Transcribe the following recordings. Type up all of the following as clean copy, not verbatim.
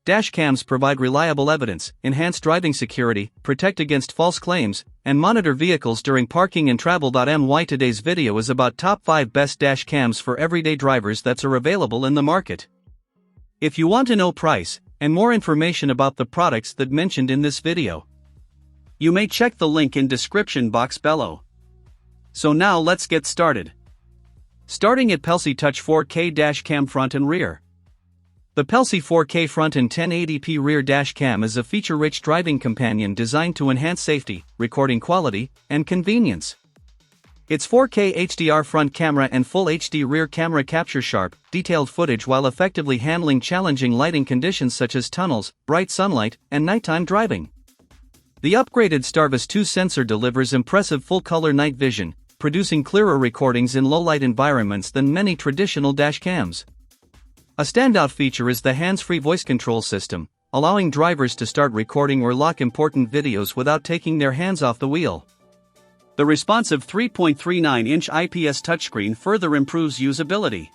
dash cams provide reliable evidence, enhance driving security, protect against false claims, and monitor vehicles during parking and travel. Today's video is about top 5 best dash cams for everyday drivers that are available in the market. If you want to know price and more information about the products that mentioned in this video, you may check the link in description box below. So now let's get started. Starting at Pelsee Touch 4K Dash Cam Front and Rear. The Pelsee 4K Front and 1080p Rear Dash Cam is a feature-rich driving companion designed to enhance safety, recording quality, and convenience. Its 4K HDR front camera and Full HD rear camera capture sharp, detailed footage while effectively handling challenging lighting conditions such as tunnels, bright sunlight, and nighttime driving. The upgraded Starvis 2 sensor delivers impressive full-color night vision, producing clearer recordings in low-light environments than many traditional dash cams. A standout feature is the hands-free voice control system, allowing drivers to start recording or lock important videos without taking their hands off the wheel. The responsive 3.39-inch IPS touchscreen further improves usability.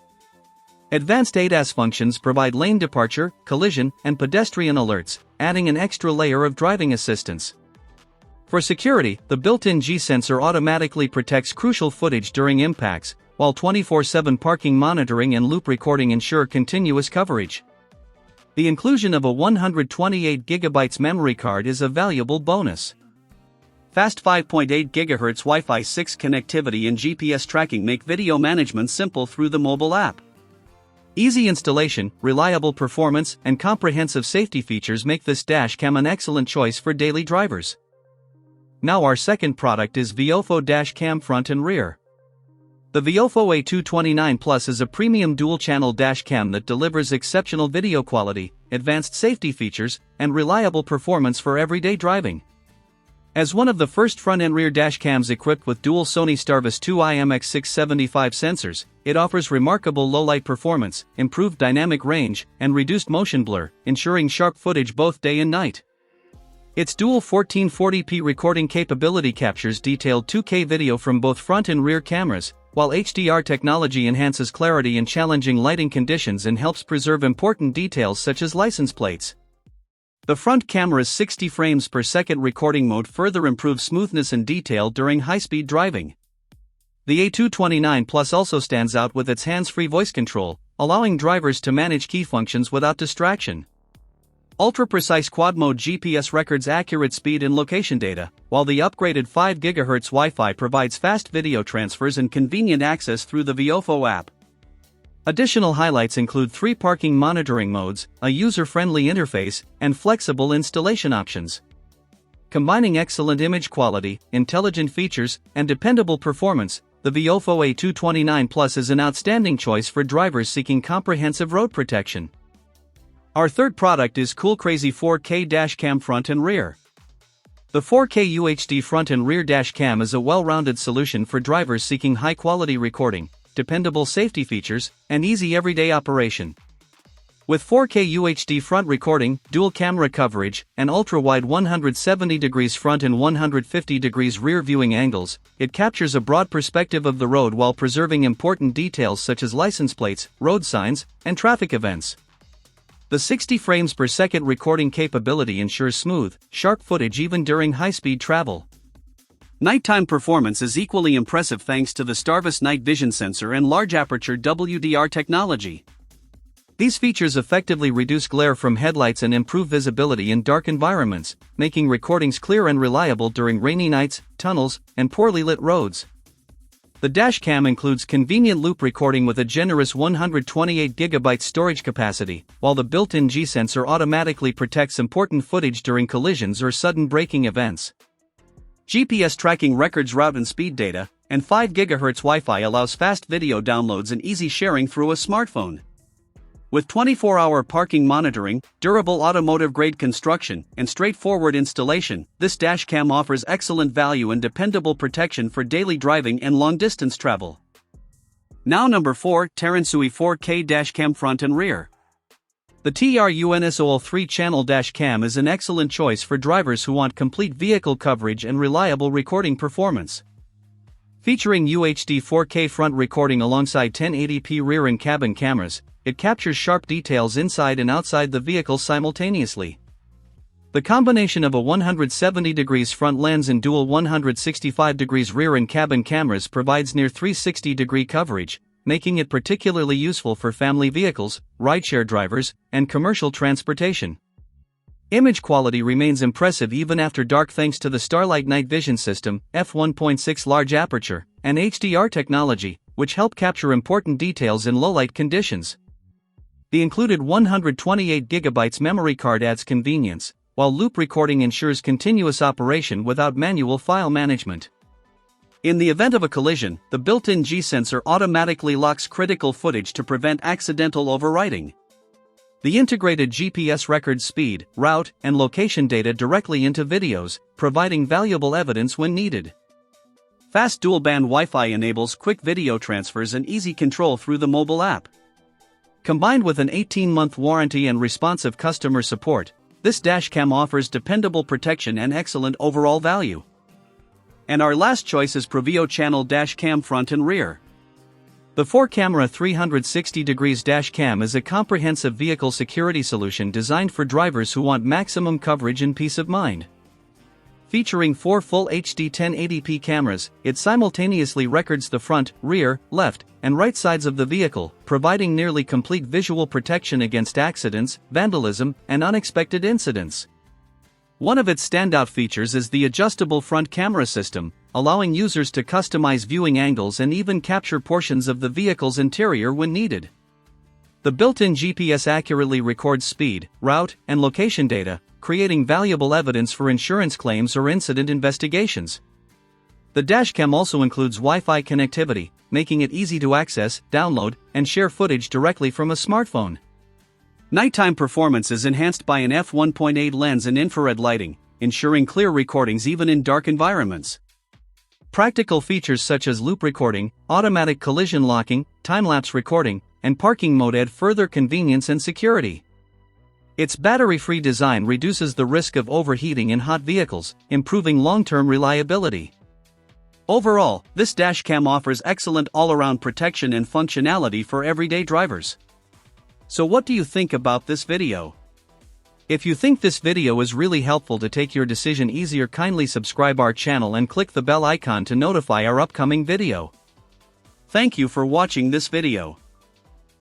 Advanced ADAS functions provide lane departure, collision, and pedestrian alerts, adding an extra layer of driving assistance. For security, the built-in G-sensor automatically protects crucial footage during impacts, while 24/7 parking monitoring and loop recording ensure continuous coverage. The inclusion of a 128GB memory card is a valuable bonus. Fast 5.8 GHz Wi-Fi 6 connectivity and GPS tracking make video management simple through the mobile app. Easy installation, reliable performance, and comprehensive safety features make this dash cam an excellent choice for daily drivers. Now our second product is VIOFO Dash Cam Front and Rear. The VIOFO A229 Plus is a premium dual-channel dash cam that delivers exceptional video quality, advanced safety features, and reliable performance for everyday driving. As one of the first front and rear dash cams equipped with dual Sony Starvis 2 IMX675 sensors, it offers remarkable low-light performance, improved dynamic range, and reduced motion blur, ensuring sharp footage both day and night. Its dual 1440p recording capability captures detailed 2K video from both front and rear cameras, while HDR technology enhances clarity in challenging lighting conditions and helps preserve important details such as license plates. The front camera's 60 frames per second recording mode further improves smoothness and detail during high-speed driving. The A229 Plus also stands out with its hands-free voice control, allowing drivers to manage key functions without distraction. Ultra-precise quad-mode GPS records accurate speed and location data, while the upgraded 5 GHz Wi-Fi provides fast video transfers and convenient access through the VIOFO app. Additional highlights include 3 parking monitoring modes, a user-friendly interface, and flexible installation options. Combining excellent image quality, intelligent features, and dependable performance, the VIOFO A229 Plus is an outstanding choice for drivers seeking comprehensive road protection. Our third product is Coolcrazy 4K Dash Cam Front and Rear. The 4K UHD front and rear dash cam is a well-rounded solution for drivers seeking high-quality recording, dependable safety features, and easy everyday operation. With 4K UHD front recording, dual camera coverage, and ultra-wide 170 degrees front and 150 degrees rear viewing angles, it captures a broad perspective of the road while preserving important details such as license plates, road signs, and traffic events. The 60 frames per second recording capability ensures smooth, sharp footage even during high-speed travel. Nighttime performance is equally impressive thanks to the Starvis night vision sensor and large aperture WDR technology. These features effectively reduce glare from headlights and improve visibility in dark environments, making recordings clear and reliable during rainy nights, tunnels, and poorly lit roads. The dash cam includes convenient loop recording with a generous 128GB storage capacity, while the built-in G-sensor automatically protects important footage during collisions or sudden braking events. GPS tracking records route and speed data, and 5 GHz Wi-Fi allows fast video downloads and easy sharing through a smartphone. With 24-hour parking monitoring, durable automotive-grade construction, and straightforward installation, this dash cam offers excellent value and dependable protection for daily driving and long-distance travel. Now number 4, TERUNSOUI 4K Dash Cam Front and Rear. The TERUNSOUI 3-channel dash cam is an excellent choice for drivers who want complete vehicle coverage and reliable recording performance. Featuring UHD 4K front recording alongside 1080p rear and cabin cameras, it captures sharp details inside and outside the vehicle simultaneously. The combination of a 170 degrees front lens and dual 165 degrees rear and cabin cameras provides near 360-degree coverage, making it particularly useful for family vehicles, rideshare drivers, and commercial transportation. Image quality remains impressive even after dark thanks to the Starlight Night Vision System, f1.6 large aperture, and HDR technology, which help capture important details in low-light conditions. The included 128GB memory card adds convenience, while loop recording ensures continuous operation without manual file management. In the event of a collision, the built-in G-sensor automatically locks critical footage to prevent accidental overwriting. The integrated GPS records speed, route, and location data directly into videos, providing valuable evidence when needed. Fast dual-band Wi-Fi enables quick video transfers and easy control through the mobile app. Combined with an 18-month warranty and responsive customer support, this dashcam offers dependable protection and excellent overall value. And our last choice is Pruveeo channel dashcam front and rear. The 4-camera 360 degrees dashcam is a comprehensive vehicle security solution designed for drivers who want maximum coverage and peace of mind. Featuring 4 full HD 1080p cameras, it simultaneously records the front, rear, left, and right sides of the vehicle, providing nearly complete visual protection against accidents, vandalism, and unexpected incidents. One of its standout features is the adjustable front camera system, allowing users to customize viewing angles and even capture portions of the vehicle's interior when needed. The built-in GPS accurately records speed, route, and location data, creating valuable evidence for insurance claims or incident investigations. The dashcam also includes Wi-Fi connectivity, making it easy to access, download, and share footage directly from a smartphone. Nighttime performance is enhanced by an f1.8 lens and infrared lighting, ensuring clear recordings even in dark environments. Practical features such as loop recording, automatic collision locking, time-lapse recording, and parking mode add further convenience and security. Its battery-free design reduces the risk of overheating in hot vehicles, improving long-term reliability. Overall, this dashcam offers excellent all-around protection and functionality for everyday drivers. So what do you think about this video? If you think this video is really helpful to take your decision easier, kindly subscribe our channel and click the bell icon to notify our upcoming video. Thank you for watching this video.